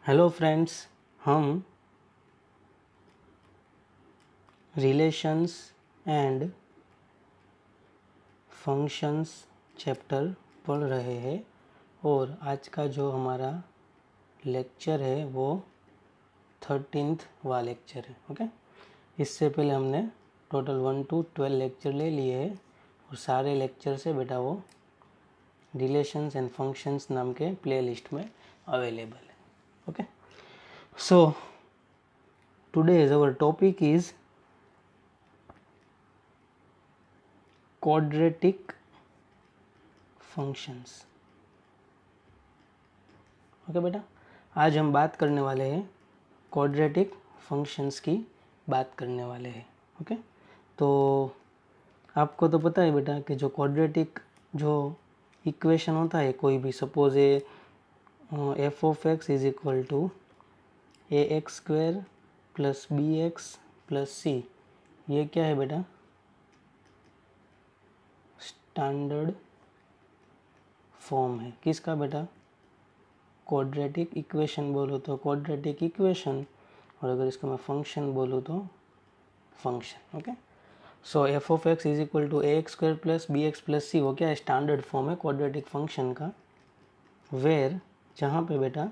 Hello friends, हम relations and functions chapter पढ़ रहे हैं और आज का जो हमारा लेक्चर है वो 13th वाला लेक्चर है। ओके, इससे पहले हमने टोटल 1 to 12 लेक्चर ले लिए हैं और सारे लेक्चर से बेटा वो रिलेशंस एंड फंक्शंस नाम के प्लेलिस्ट में अवेलेबल है। Okay, so today's our topic is quadratic functions। Okay बेटा, आज हम बात करने वाले हैं क्वाड्रेटिक फंक्शंस की बात करने वाले हैं। ओके, तो आपको तो पता है बेटा कि जो क्वाड्रेटिक जो इक्वेशन होता है कोई भी, suppose A F of x is equal to A X square plus B X plus C, ये क्या है बेटा? स्टैंडर्ड फॉर्म है किसका बेटा? क्वाड्रेटिक इक्वेशन बोलो तो क्वाड्रेटिक इक्वेशन, और अगर इसका मैं फंक्शन बोलूँ तो function. Okay, so F of x is equal to A X square plus B X plus C, वो क्या है? स्टैंडर्ड फॉर्म है क्वाड्रेटिक फंक्शन का। वेयर, जहाँ पे बेटा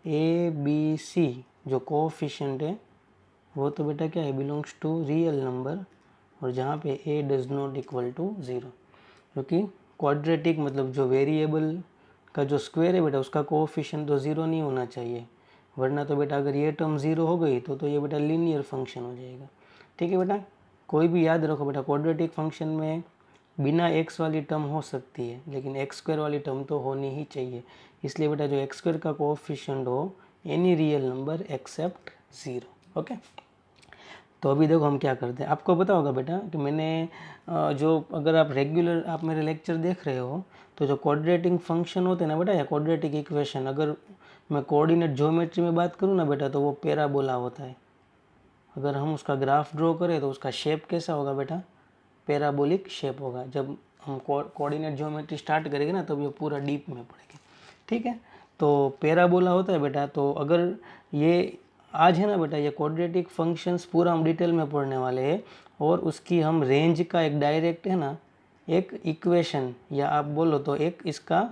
ए बी सी जो कोएफिशिएंट है वो तो बेटा क्या है? बिलोंग्स टू रियल नंबर, और जहाँ पे A does not equal to zero, क्योंकि क्वाड्रेटिक मतलब जो वेरिएबल का जो स्क्वायर है बेटा उसका कोएफिशिएंट तो ज़ीरो नहीं होना चाहिए, वरना तो बेटा अगर ये टर्म ज़ीरो हो गई तो ये बेटा लीनियर फंक्शन हो जाएगा। ठीक है बेटा, कोई भी याद रखो बेटा, क्वाड्रेटिक फंक्शन में बिना एक्स वाली टर्म हो सकती है लेकिन एक्स स्क्वायर वाली टर्म तो होनी ही चाहिए। इसलिए बेटा जो एक्स स्क्वायर का कोएफिशिएंट हो any real number except zero. Okay, तो अभी देखो हम क्या करते हैं। आपको पता होगा बेटा कि मैंने जो, अगर आप रेगुलर आप मेरे लेक्चर देख रहे हो तो जो क्वाड्रेटिक फंक्शन होते हैं ना बेटा, या क्वाड्रेटिक इक्वेशन, अगर मैं कोऑर्डिनेट ज्योमेट्री में बात करूँ ना बेटा तो वो पैराबोला होता है। अगर हम उसका ग्राफ ड्रॉ करें तो उसका शेप कैसा होगा बेटा? पैराबोलिक शेप होगा। जब हम कोऑर्डिनेट ज्योमेट्री स्टार्ट करेंगे ना तब ये पूरा डीप में पड़ेगा। ठीक है, तो पैराबोला होता है बेटा। तो अगर ये आज है ना बेटा, ये क्वाड्रेटिक फंक्शंस पूरा हम डिटेल में पढ़ने वाले हैं और उसकी हम रेंज का एक डायरेक्ट है ना एक इक्वेशन, या आप बोलो तो एक इसका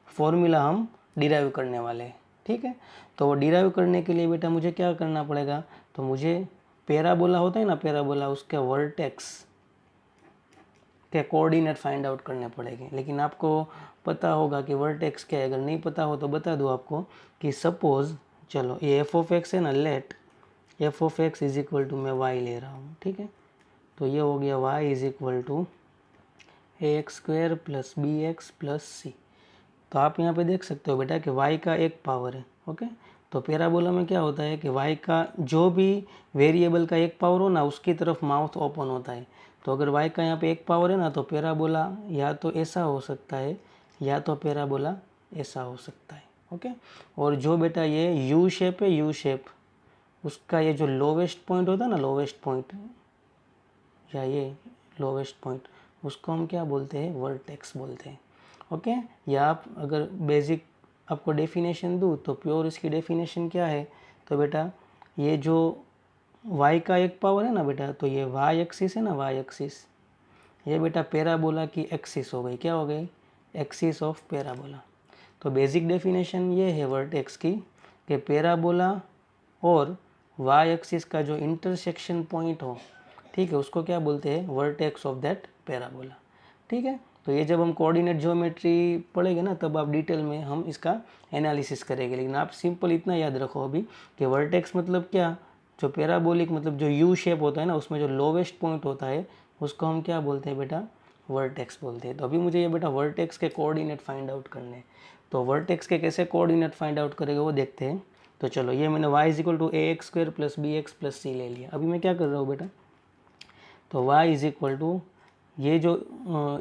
फॉर्मूला हम डिराइव करने वाले हैं। ठीक है, तो वो डिराइव करने के लिए बेटा मुझे क्या करना पड़ेगा? तो मुझे पैराबोला होता है ना, पैराबोला, उसके वर्टेक्स के कोऑर्डिनेट फाइंड आउट करने पड़ेंगे। लेकिन आपको पता होगा कि वर्टेक्स क्या है। अगर नहीं पता हो तो बता दूँ आपको कि सपोज, चलो ये एफ ऑफ एक्स है ना, let F of x is equal to, मैं वाई ले रहा हूँ। ठीक है, तो ये हो गया Y is equal to A X square plus B X plus C. तो आप यहाँ पे देख सकते हो बेटा कि y का एक पावर है। ओके, तो पैराबोला में क्या होता है कि y का जो भी वेरिएबल का एक पावर हो ना उसकी तरफ माउथ ओपन होता है। तो अगर y का यहाँ पे एक पावर है ना तो पैराबोला या तो ऐसा हो सकता है या तो पैराबोला ऐसा हो सकता है। ओके, और जो बेटा ये u शेप है, u शेप, उसका ये जो लोवेस्ट पॉइंट होता है ना, लोवेस्ट पॉइंट, या ये लोवेस्ट पॉइंट, उसको हम क्या बोलते हैं? वर्टेक्स बोलते हैं। ओके, या आप अगर बेसिक आपको डेफिनेशन दूँ तो प्योर इसकी डेफिनेशन क्या है? तो बेटा ये जो y का एक पावर है ना बेटा, तो ये y एक्सिस है ना, y एक्सिस, ये बेटा पैराबोला की एक्सिस हो गई। क्या हो गई? Axis of parabola. तो बेसिक डेफिनेशन ये है वर्टेक्स की कि पैराबोला और y एक्सिस का जो इंटरसेक्शन पॉइंट हो, ठीक है, उसको क्या बोलते हैं? Vertex of that parabola. ठीक है, तो ये जब हम कोऑर्डिनेट ज्योमेट्री पढ़ेंगे ना तब आप डिटेल में हम इसका एनालिसिस करेंगे। लेकिन आप सिंपल इतना याद रखो अभी कि वर्टेक्स मतलब क्या? जो पैराबोलिक मतलब जो यू शेप होता है ना उसमें जो लोवेस्ट पॉइंट होता है उसको हम क्या बोलते हैं बेटा? वर्टेक्स बोलते हैं। तो अभी मुझे ये बेटा वर्टेक्स के कोऑर्डिनेट फाइंड आउट करने हैं। तो वर्टेक्स के कैसे कोऑर्डिनेट फाइंड आउट करेंगे वो देखते हैं। तो चलो, ये मैंने y is equal to A X square plus B X plus C ले लिया। अभी मैं क्या कर रहा हूँ बेटा? तो y इज इक्वल टू, ये जो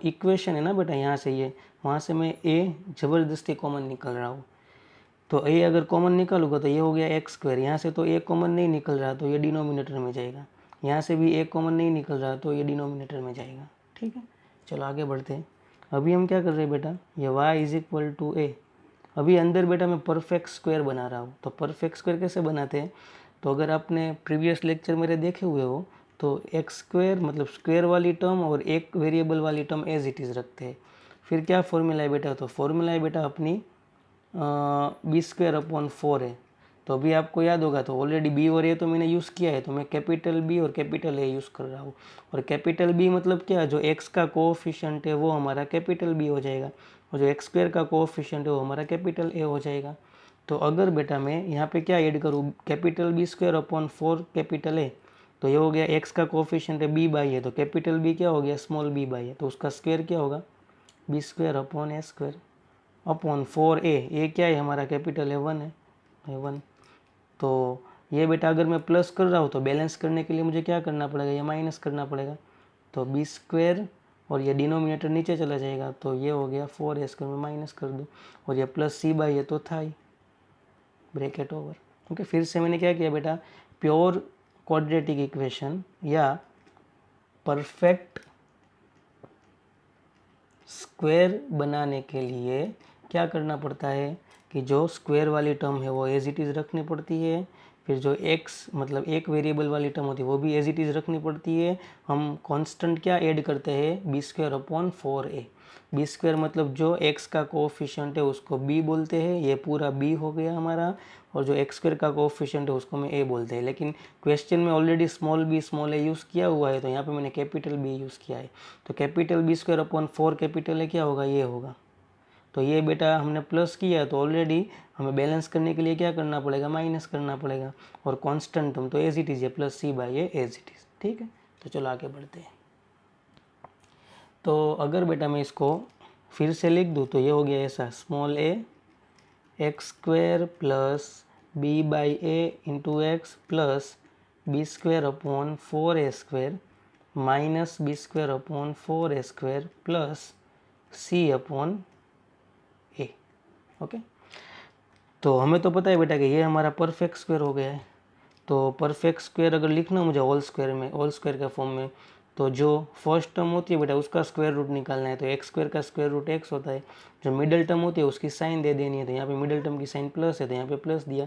इक्वेशन है ना बेटा, यहाँ से ये, वहाँ से मैं a ज़बरदस्ती कॉमन निकल रहा हूँ। तो a अगर कॉमन निकालूंगा तो ये हो गया एक्स स्क्वायर, यहाँ से तो a कॉमन नहीं निकल रहा तो ये डिनोमिनेटर में जाएगा, यहाँ से भी a कॉमन नहीं निकल रहा तो ये डिनोमिनेटर में जाएगा। ठीक है, चलो आगे बढ़ते हैं। अभी हम क्या कर रहे हैं बेटा? ये y इज इक्वल टू ए, अभी अंदर बेटा मैं परफेक्ट स्क्वायर बना रहा हूँ। तो परफेक्ट स्क्वायर कैसे बनाते हैं, तो अगर आपने प्रीवियस लेक्चर मेरे देखे हुए हो तो एक्स स्क्वायर मतलब स्क्वायर वाली टर्म और एक वेरिएबल वाली टर्म एज इट इज़ रखते हैं। फिर क्या फॉर्मूला है बेटा, तो फॉर्मूला है बेटा अपनी बी स्क्वायर अपॉन 4 है। तो अभी आपको याद होगा, तो ऑलरेडी बी और ए तो मैंने यूज़ किया है, तो मैं कैपिटल बी और कैपिटल ए यूज़ कर रहा हूँ। और कैपिटल बी मतलब क्या, जो एक्स का कोएफिशिएंट है वो हमारा कैपिटल बी हो जाएगा, और जो एक्स स्क्वायर का कोएफिशिएंट है वो हमारा कैपिटल ए हो जाएगा। तो अगर बेटा मैं यहाँ पे क्या ऐड करूँ, capital B square upon 4 capital A, तो ये हो गया एक्स का कोएफिशिएंट है बी बाई है, तो कैपिटल बी क्या हो गया, स्मॉल बी बाई है, तो उसका स्क्वायर क्या होगा, बी स्क्वायर अपॉन ए स्क्वायर अपॉन 4 ए क्या है हमारा, कैपिटल है 1 है 1। तो ये बेटा अगर मैं प्लस कर रहा हूँ तो बैलेंस करने के लिए मुझे क्या करना पड़ेगा, ये माइनस करना पड़ेगा। तो बी स्क्वायर और ये डिनोमिनेटर नीचे चला जाएगा, तो ये हो गया 4 ए स्क्वायर में माइनस कर दूँ, और ये प्लस सी बाई ये तो था ही, ब्रैकेट ओवर। ओके, फिर से मैंने क्या किया बेटा, प्योर क्वाड्रेटिक इक्वेशन या परफेक्ट स्क्वायर बनाने के लिए क्या करना पड़ता है कि जो स्क्वायर वाली टर्म है वो एज इट इज़ रखनी पड़ती है, फिर जो एक्स मतलब एक वेरिएबल वाली टर्म होती है वो भी एज इट इज़ रखनी पड़ती है। हम कांस्टेंट क्या ऐड करते हैं, B square upon 4a। B square मतलब जो एक्स का कोएफिशिएंट है उसको बी बोलते हैं, ये पूरा बी हो गया हमारा, और जो एक्स स्क्वायर का कोएफिशिएंट है उसको मैं ए बोलते हैं। लेकिन क्वेश्चन में already small B small A use किया हुआ है, तो यहाँ पे मैंने कैपिटल बी यूज़ किया है। तो capital B square upon 4 capital है क्या होगा, ये होगा। तो ये बेटा हमने प्लस किया, तो ऑलरेडी हमें बैलेंस करने के लिए क्या करना पड़ेगा, माइनस करना पड़ेगा। और कांस्टेंट टर्म तो एज इट इज़ है, plus C by A as it is. ठीक है, तो चलो आगे बढ़ते हैं। तो अगर बेटा मैं इसको फिर से लिख दूँ तो ये हो गया ऐसा, small A X square plus B by A into X plus B square upon 4a square minus B square upon 4a square plus C upon A. Okay, तो हमें तो पता है बेटा कि ये हमारा परफेक्ट स्क्वायर हो गया है। तो परफेक्ट स्क्वायर अगर लिखना मुझे होल स्क्वायर में, होल स्क्वायर का फॉर्म में, तो जो फर्स्ट टर्म होती है बेटा उसका स्क्वायर रूट निकालना है। तो एक्स स्क्वायर का स्क्वायर रूट एक्स होता है। जो मिडल टर्म होती है उसकी साइन दे देनी है, तो यहाँ पे मिडल टर्म की साइन प्लस है तो यहाँ पे प्लस दिया।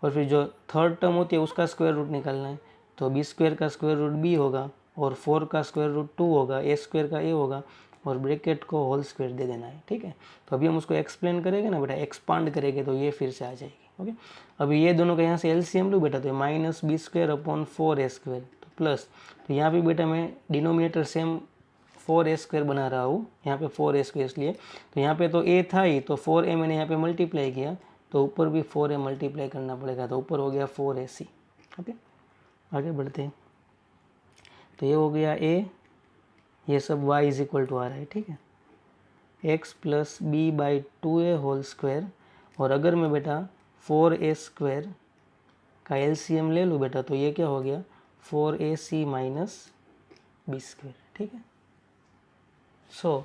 और फिर जो थर्ड टर्म होती है उसका स्क्वायर रूट निकालना है, तो बी स्क्वायर का स्क्वायर रूट बी होगा, और 4 का स्क्वायर रूट 2 होगा, ए स्क्वायर का ए होगा, और ब्रैकेट को होल स्क्वायर दे देना है। ठीक है, तो अभी हम उसको एक्सप्लेन करेंगे ना बेटा, एक्सपांड करेंगे तो ये फिर से आ जाएगी। ओके, अभी ये दोनों का यहाँ से एलसीएम लूँ बेटा, तो minus B square upon 4a square, तो प्लस, तो यहाँ पे बेटा मैं डिनोमिनेटर सेम 4a स्क्वायर बना रहा हूँ, यहाँ पे 4a स्क्वायर इसलिए, तो यहाँ पे तो a था ही, तो 4a मैंने यहाँ पे मल्टीप्लाई किया, तो ऊपर भी 4a मल्टीप्लाई करना पड़ेगा, तो ऊपर हो गया 4ac। ओके, आगे बढ़ते हैं। तो ये हो गया a, ये सब y इज इक्वल टू आ रहा है। ठीक है, x plus B by 2a whole square, और अगर मैं बेटा 4a स्क्वायर का एलसीएम ले लूँ बेटा, तो ये क्या हो गया, 4ac माइनस बी स्क्वायर। ठीक है, सो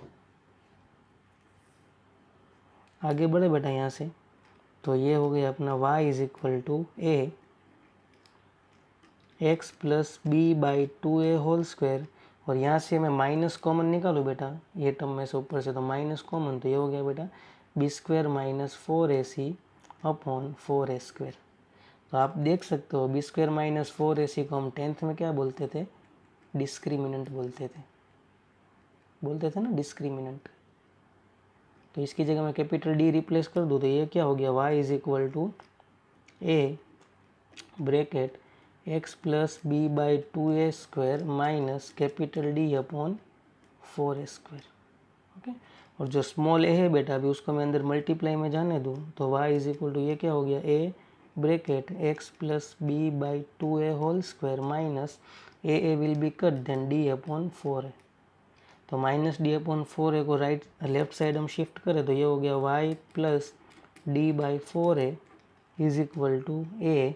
आगे बढ़े बेटा यहाँ से, तो ये हो गया अपना y is equal to a x plus B by 2a whole square, और यहाँ से मैं माइनस कॉमन निकालूँ बेटा, ये टर्म में से ऊपर से, तो माइनस कॉमन, तो ये हो गया बेटा b square minus 4ac upon 4a square. तो आप देख सकते हो बी स्क्वायर माइनस 4ac को हम 10th में क्या बोलते थे, डिस्क्रिमिनेंट बोलते थे ना, डिस्क्रिमिनेंट। तो इसकी जगह मैं कैपिटल डी रिप्लेस कर दूँ, तो ये क्या हो गया, y is equal to a bracket x plus B by 2a square minus capital D upon 4a square. Okay, और जो स्मॉल ए है बेटा अभी उसको मैं अंदर मल्टीप्लाई में जाने दूँ, तो y इज इक्वल टू ये क्या हो गया, a bracket x plus B by 2a whole square minus a will be cut then D upon 4a। तो माइनस डी अपॉन 4a को राइट लेफ्ट साइड हम शिफ्ट करें, तो ये हो गया y plus D by 4a is equal to A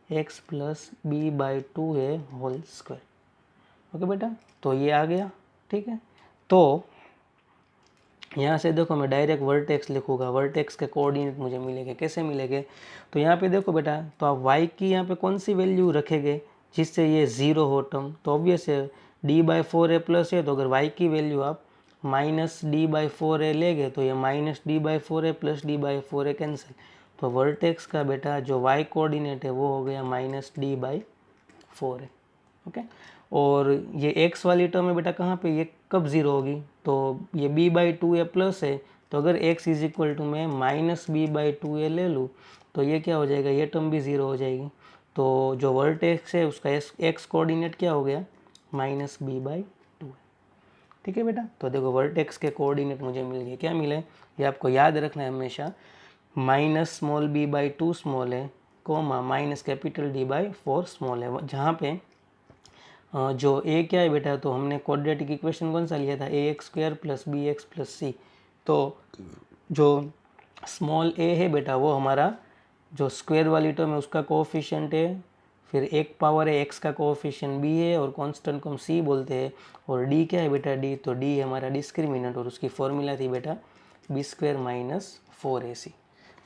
x plus B by 2a whole square. Okay बेटा, तो ये आ गया। ठीक है, तो यहाँ से देखो मैं डायरेक्ट वर्टेक्स लिखूँगा, वर्टेक्स के कोऑर्डिनेट मुझे मिलेंगे, कैसे मिलेंगे, तो यहाँ पे देखो बेटा, तो आप y की यहाँ पे कौन सी वैल्यू रखेंगे जिससे ये 0 हो टर्म, तो ऑब्वियस है d बाई 4a प्लस है, तो अगर y की वैल्यू आप माइनस डी बाई फोर ए लेंगे तो ये minus D by four A plus D by four A cancel, तो वर्टेक्स का बेटा जो वाई कोऑर्डिनेट है वो हो गया माइनस डी बाई फोर है। ओके, और ये एक्स वाली टर्म है बेटा कहाँ पे, ये कब ज़ीरो होगी, तो ये b by two a plus है, तो अगर एक्स इज इक्वल टू मैं minus b by two a ले लूँ तो ये क्या हो जाएगा, ये टर्म भी ज़ीरो हो जाएगी। तो जो वर्टेक्स है उसका एक्स कोऑर्डिनेट क्या हो गया, माइनस बी बाई टू है। ठीक है बेटा, तो देखो वर्टेक्स के कोऑर्डिनेट मुझे मिल गए, क्या मिले, ये आपको याद रखना है हमेशा, minus small B by two small है, comma minus capital D by four small है। जहाँ पे जो ए क्या है बेटा, तो हमने क्वाड्रेटिक इक्वेशन कौन सा लिया था, A X square plus B X plus C, तो जो स्मॉल ए है बेटा वो हमारा जो स्क्वायर वाली टर्म है उसका कोएफिशिएंट है, फिर एक पावर है एक्स का कोएफिशिएंट बी है और कांस्टेंट को हम सी बोलते हैं, और डी क्या है बेटा, डी, तो डी है हमारा डिस्क्रिमिनेंट और उसकी फॉर्मूला थी बेटा बी स्क्वायर माइनस फोर ए सी।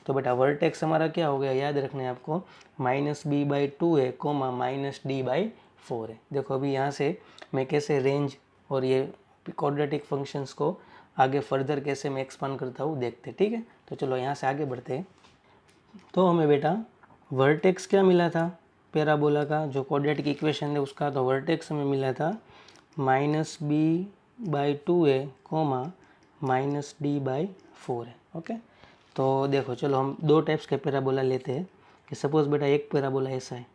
तो बेटा वर्टेक्स हमारा क्या हो गया, याद रखना है आपको, माइनस बी बाई टू है comma minus D by four है। देखो अभी यहाँ से मैं कैसे रेंज और ये क्वाड्रेटिक फंक्शंस को आगे फर्दर कैसे मैं एक्सपांड करता हूँ देखते, ठीक है। तो चलो यहाँ से आगे बढ़ते हैं। तो हमें बेटा वर्टेक्स क्या मिला था पैराबोला का, जो क्वाड्रेटिक इक्वेशन है उसका, तो वर्टेक्स हमें मिला था माइनस बी बाई टू है comma minus D by four है। ओके, तो देखो चलो हम दो टाइप्स के पैराबोला लेते हैं कि सपोज बेटा एक पैराबोला ऐसा है,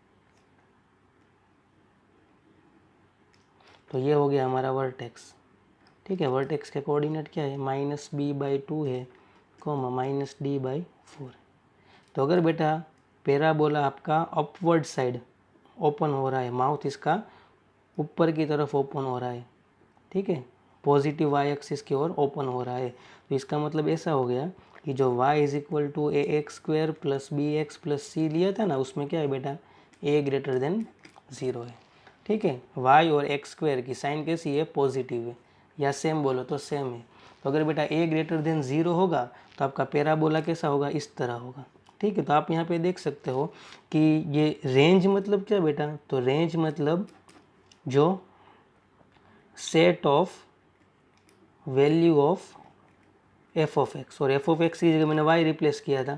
तो ये हो गया हमारा वर्टेक्स। ठीक है, वर्टेक्स के कोऑर्डिनेट क्या है, माइनस बी बाई टू है comma minus D by four. तो अगर बेटा पैराबोला आपका अपवर्ड साइड ओपन हो रहा है, माउथ इसका ऊपर की तरफ ओपन हो रहा है, ठीक है, पॉजिटिव वाई एक्सिस की ओर ओपन हो रहा है, तो इसका मतलब ऐसा हो गया कि जो y is equal to A X square plus B X plus C लिया था ना, उसमें क्या है बेटा, a ग्रेटर देन ज़ीरो है। ठीक है, y और एक्स स्क्वायर की साइन कैसी है, पॉजिटिव है, या सेम बोलो तो सेम है। तो अगर बेटा a ग्रेटर देन ज़ीरो होगा तो आपका पैराबोला कैसा होगा, इस तरह होगा। ठीक है, तो आप यहाँ पे देख सकते हो कि ये रेंज मतलब क्या बेटा, तो रेंज मतलब जो set of value of f of x, और एफ ऑफ एक्स की जगह मैंने वाई रिप्लेस किया था,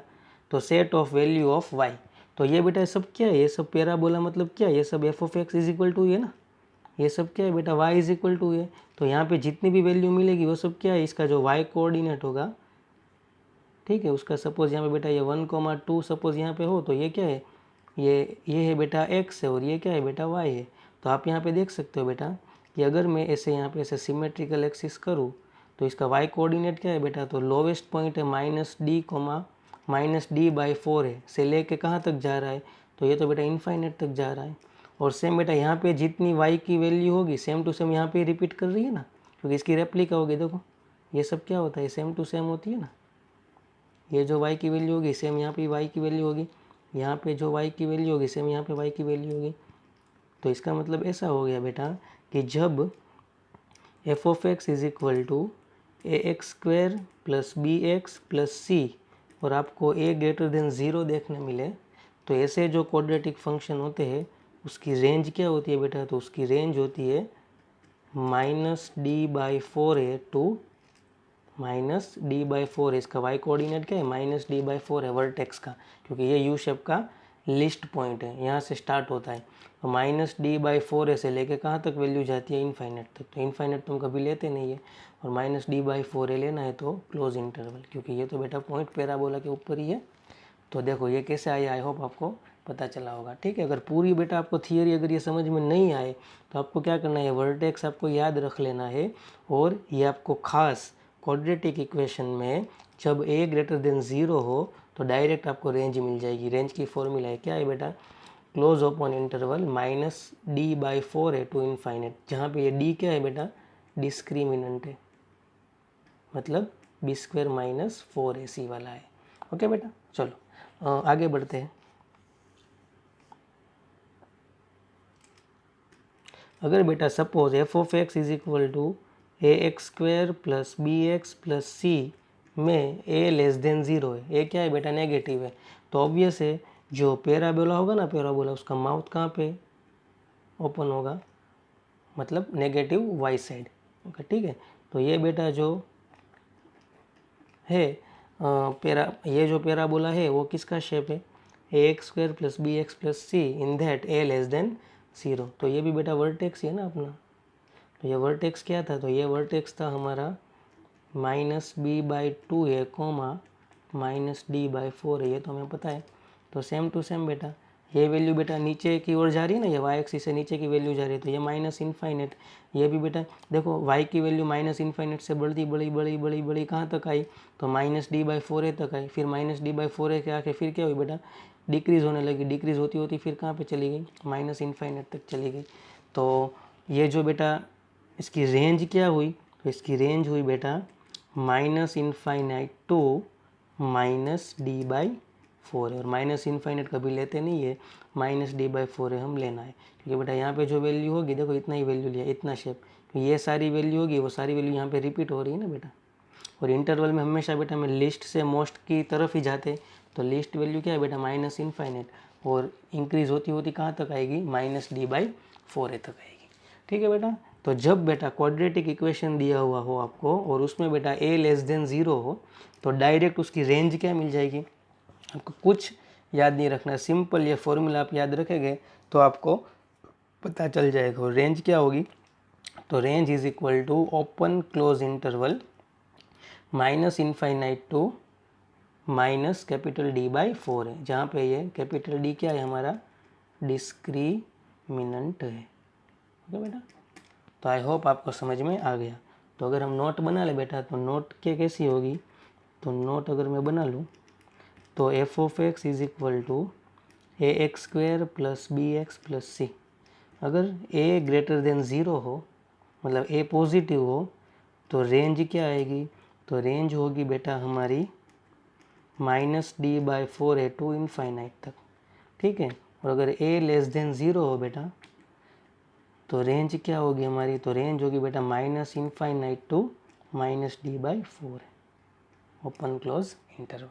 तो set of value of y. तो ये बेटा सब क्या है, ये सब पैराबोला मतलब क्या है, ये सब f of x is equal to है ना, ये सब क्या है बेटा, वाई इज इक्वल टू है। तो यहाँ पे जितनी भी वैल्यू मिलेगी वो सब क्या है, इसका जो वाई कोऑर्डिनेट होगा, ठीक है, उसका सपोज यहाँ पे बेटा ये 1,2 सपोज यहाँ पे हो, तो ये क्या है, ये है बेटा एक्स है और ये क्या है बेटा वाई है। तो आप यहाँ पे देख सकते हो बेटा कि अगर मैं ऐसे यहाँ पे ऐसे सिमेट्रिकल एक्सिस करूँ तो इसका वाई कोऑर्डिनेट क्या है बेटा, तो लोवेस्ट पॉइंट है minus D comma minus D by four है, से लेके कहाँ तक जा रहा है, तो ये तो बेटा इनफाइनेट तक जा रहा है। और सेम बेटा यहाँ पे जितनी वाई की वैल्यू होगी सेम टू सेम यहाँ पे रिपीट कर रही है ना, क्योंकि इसकी रेप्लिका होगी। देखो ये सब क्या होता है, सेम टू सेम होती है ना, ये जो y की वैल्यू होगी सेम यहाँ पे y की वैल्यू होगी, यहाँ पे जो y की वैल्यू होगी सेम यहाँ पे y की वैल्यू होगी। तो इसका मतलब ऐसा हो गया बेटा कि जब F of x is equal to A X square plus B X plus C और आपको a ग्रेटर देन ज़ीरो देखने मिले, तो ऐसे जो क्वाड्रेटिक फंक्शन होते हैं उसकी रेंज क्या होती है बेटा, तो उसकी रेंज होती है माइनस डी बाई फोर है to minus D by four है। इसका वाई कोऑर्डिनेट क्या है, माइनस डी बाई फोर है वर्टेक्स का, क्योंकि ये यू शेप का लिस्ट पॉइंट है, यहाँ से स्टार्ट होता है। तो माइनस डी बाई फोर है से लेके कहाँ तक वैल्यू जाती है, इनफाइनेट तक। तो इनफाइनेट तुम कभी लेते नहीं है, और माइनस डी बाई फोर है लेना है तो क्लोज इंटरवल, क्योंकि ये तो बेटा पॉइंट पैराबोला के ऊपर ही है। तो देखो ये कैसे आया, आई होप आपको पता चला होगा। ठीक है, अगर पूरी बेटा आपको थियरी अगर ये समझ में नहीं आए तो आपको क्या करना है, वर्टेक्स आपको याद रख लेना है, और ये आपको खास क्वाड्रेटिक इक्वेशन में जब a ग्रेटर देन ज़ीरो हो तो डायरेक्ट आपको रेंज मिल जाएगी। रेंज की फॉर्मूला है क्या है बेटा, close open interval minus D by four है टू इनफाइनेट, जहाँ पे ये d क्या है बेटा, डिस्क्रिमिनेंट है, मतलब बी स्क्वायर माइनस फोर ए सी वाला है। ओके बेटा, चलो आगे बढ़ते हैं। अगर बेटा suppose F of x is equal to A X square plus B X plus C में ए लेस देन ज़ीरो है, ए क्या है बेटा, नेगेटिव है, तो ऑब्वियस है जो पैराबोला होगा ना, पैराबोला उसका माउथ कहाँ पे ओपन होगा, मतलब नेगेटिव वाई साइड। ओके ठीक है, तो ये बेटा जो है ये जो पैराबोला है वो किसका शेप है, ax² + bx + c in that a less than 0। तो ये भी बेटा वर्टेक्स है ना अपना। तो ये वर्टेक्स क्या था, तो ये वर्टेक्स था हमारा -b/2 है कोमा -d/4 है, ये तो हमें पता है। तो सेम टू सेम बेटा ये वैल्यू बेटा नीचे की ओर जा रही है ना, ये वाई एक्सिस से नीचे की वैल्यू जा रही है, तो ये -∞। ये भी बेटा देखो y की वैल्यू -∞ से बढ़ती बड़ी बड़ी बड़ी बड़ी कहाँ तक आई, तो -d/4 तक आई। फिर -d/4 के आके फिर क्या हुई बेटा, डिक्रीज़ होने लगी। डिक्रीज़ होती होती फिर कहाँ पे चली गई, -∞ तक चली गई। तो ये जो बेटा इसकी रेंज क्या हुई, तो इसकी रेंज हुई बेटा -∞ टू -d/4 और -∞ कभी लेते नहीं है, -d/4 हम लेना है, क्योंकि बेटा यहाँ पे जो वैल्यू होगी देखो इतना ही वैल्यू लिया, इतना शेप, तो ये सारी वैल्यू होगी, वो सारी वैल्यू यहाँ पे रिपीट हो रही है ना बेटा। और इंटरवल में हमेशा बेटा मैं लिस्ट से मोस्ट की तरफ ही जाते, तो लिस्ट वैल्यू क्या है बेटा -∞, और इंक्रीज होती होती कहाँ तक आएगी, -d/4 तक आएगी। ठीक है बेटा। तो जब बेटा क्वाड्रेटिक इक्वेशन दिया हुआ हो आपको और उसमें बेटा a लेस देन 0 हो, तो डायरेक्ट उसकी रेंज क्या मिल जाएगी, आपको कुछ याद नहीं रखना, सिंपल ये फॉर्मूला आप याद रखेंगे तो आपको पता चल जाएगा। रेंज क्या होगी, तो range is equal to open close interval -∞ to -D/4 है, जहाँ पे ये D क्या है हमारा, डिस्क्रिमिनेंट है। ओके बेटा। तो आई होप आपको समझ में आ गया। तो अगर हम नोट बना ले बेटा, तो नोट क्या कैसी होगी, तो नोट अगर मैं बना लूँ तो f(x) is equal to ax² + bx + c। अगर a ग्रेटर देन 0 हो, मतलब a पॉजिटिव हो, तो रेंज क्या आएगी, तो रेंज होगी बेटा हमारी -D/4 है टू इनफाइनाइट तक। ठीक है। और अगर a लेस देन 0 हो बेटा, तो रेंज क्या होगी हमारी, तो रेंज होगी बेटा -∞ टू -D/4 है, ओपन क्लोज इंटरवल।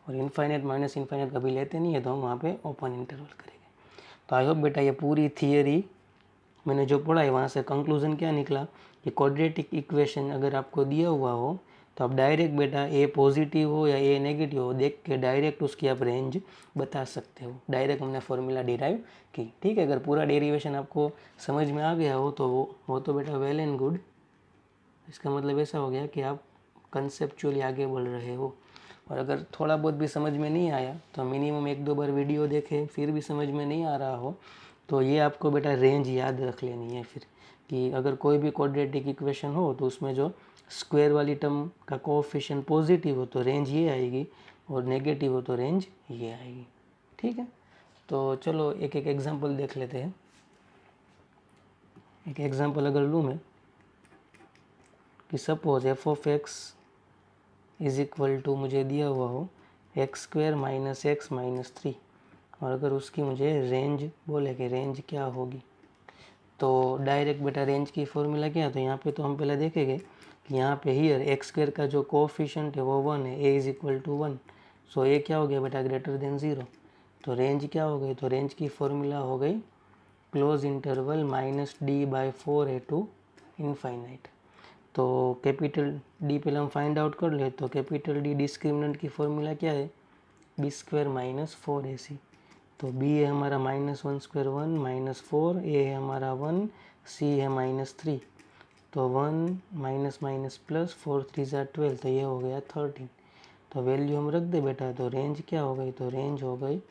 और इनफाइनाइट -∞ कभी लेते नहीं है, तो हम वहाँ पे ओपन इंटरवल करेंगे। तो आई होप बेटा ये पूरी थियरी मैंने जो पढ़ा है वहाँ से कंक्लूजन क्या निकला कि क्वाड्रेटिक इक्वेशन अगर आपको दिया हुआ हो तो आप डायरेक्ट बेटा ए पॉजिटिव हो या ए नेगेटिव हो देख के डायरेक्ट उसकी आप रेंज बता सकते हो। डायरेक्ट हमने फॉर्मूला डिराइव की। ठीक है। अगर पूरा डेरिवेशन आपको समझ में आ गया हो तो वो तो बेटा वेल एंड गुड। इसका मतलब ऐसा हो गया कि आप कंसेप्चुअली आगे बढ़ रहे हो। और अगर थोड़ा बहुत भी समझ में नहीं आया तो मिनिमम 1-2 बार वीडियो देखें, फिर भी समझ में नहीं आ रहा हो तो ये आपको बेटा रेंज याद रख लेनी है फिर, कि अगर कोई भी क्वाड्रेटिक इक्वेशन हो तो उसमें जो स्क्वायर वाली टर्म का कोएफिशिएंट पॉजिटिव हो तो रेंज ये आएगी, और नेगेटिव हो तो रेंज ये आएगी। ठीक है। तो चलो एक एक एग्जांपल देख लेते हैं। एक एग्जांपल अगर लूँ मैं कि suppose f(x) is equal to मुझे दिया हुआ हो x² - x - 3, और अगर उसकी मुझे रेंज बोले कि रेंज क्या होगी, तो डायरेक्ट बेटा रेंज की फॉर्मूला क्या है, तो यहाँ पे तो हम पहले देखेंगे कि यहाँ पे हियर x² का जो कोएफिशिएंट है वो 1 है, a इज इक्वल टू 1, सो ये क्या हो गया बेटा ग्रेटर देन 0। तो रेंज क्या हो गई, तो रेंज की फॉर्मूला हो गई क्लोज इंटरवल -D/4 है टू इनफाइनाइट। तो कैपिटल डी पहले हम फाइंड आउट कर ले, तो कैपिटल डी डिस्क्रिमिनेंट की फॉर्मूला क्या है, b² - 4ac। तो b है हमारा -1² 1 -4, a है हमारा 1, c है -3। तो 1 माइनस प्लस 4 3 ज़ा 12, तो ये हो गया 13। तो वैल्यू हम रख दे बेटा, तो रेंज क्या हो गई, तो रेंज हो गई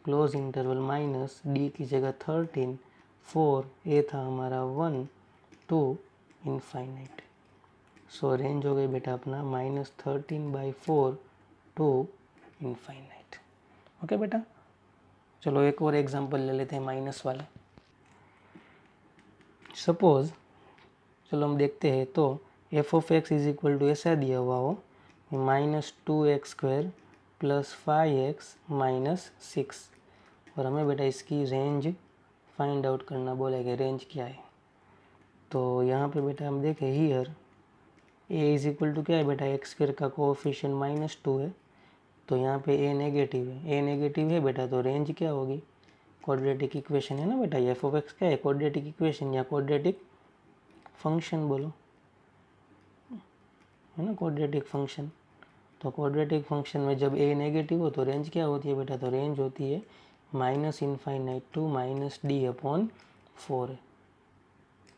क्लोज इंटरवल माइनस डी की जगह 13 4, ए था हमारा 1 2 इनफाइनाइट। सो रेंज हो गई बेटा अपना -13/4 टू इनफाइनाइट। ओके बेटा। चलो एक और एग्जांपल ले लेते हैं माइनस वाला। सपोज चलो हम देखते हैं, तो f(x) इज इक्वल टू ऐसा दिया हुआ हो -2x² + 5x - 6, और हमें बेटा इसकी रेंज फाइंड आउट करना बोलेगा, रेंज क्या है। तो यहाँ पे बेटा हम देखें here a is equal to क्या है बेटा, x² का कोएफिशिएंट -2 है, तो यहाँ पे a नेगेटिव है, a नेगेटिव है बेटा, तो रेंज क्या होगी, क्वाड्रेटिक इक्वेशन है ना बेटा, ये f(x) क्या है, क्वाड्रेटिक इक्वेशन या क्वाड्रेटिक फंक्शन बोलो। है ना, क्वाड्रेटिक फंक्शन। तो क्वाड्रेटिक फंक्शन में जब ए नेगेटिव हो तो रेंज क्या होती है बेटा, तो रेंज होती है -∞ टू -d/4 है।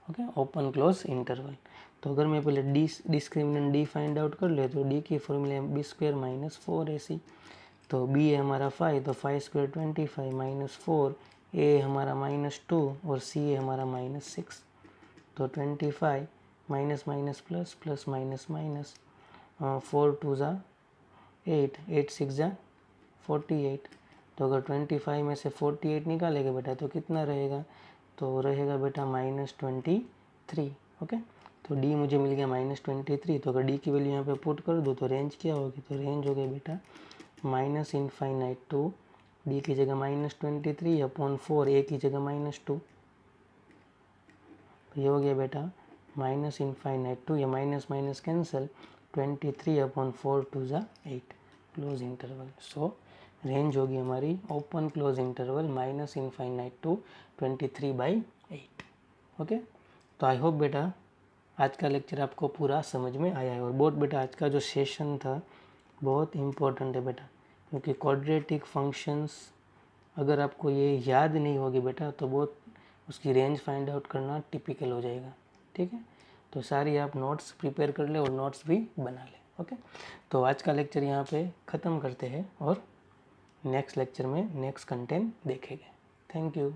Okay, open close interval. तो अगर मैं पहले D discriminant D find out कर ले तो डी की फॉर्मूला है b² - 4ac। तो b है हमारा 5, तो 5² 25 -4, a हमारा -2 और c है हमारा -6। तो 25 minus minus plus plus minus minus, 4 2 ज़ा 8, 8 6 ज़ा 48। तो अगर 25 में से 48 निकालेगा बेटा तो कितना रहेगा, तो रहेगा बेटा -23। ओके, तो डी मुझे मिल गया -23। तो अगर डी की वैल्यू यहाँ पे पुट कर दूँ तो रेंज क्या होगी, तो रेंज हो गई बेटा -∞ टू डी की जगह -23/4, ए की जगह -2। तो ये हो गया बेटा -∞ टू, ये माइनस माइनस कैंसिल, 23/4 2 ज़ा 8 क्लोज इंटरवल। सो रेंज होगी हमारी open close interval -∞ to 23/8। Okay, तो आई होप बेटा आज का लेक्चर आपको पूरा समझ में आया है। और बहुत बेटा आज का जो सेशन था बहुत इम्पोर्टेंट है बेटा, क्योंकि क्वाड्रेटिक फंक्शंस अगर आपको ये याद नहीं होगी बेटा तो बहुत उसकी रेंज फाइंड आउट करना टिपिकल हो जाएगा। ठीक है, तो सारी आप नोट्स प्रिपेयर कर ले और नोट्स भी बना ले। ओके, तो आज का लेक्चर यहाँ पे ख़त्म करते हैं और नेक्स्ट लेक्चर में नेक्स्ट कंटेंट देखेंगे। Thank you.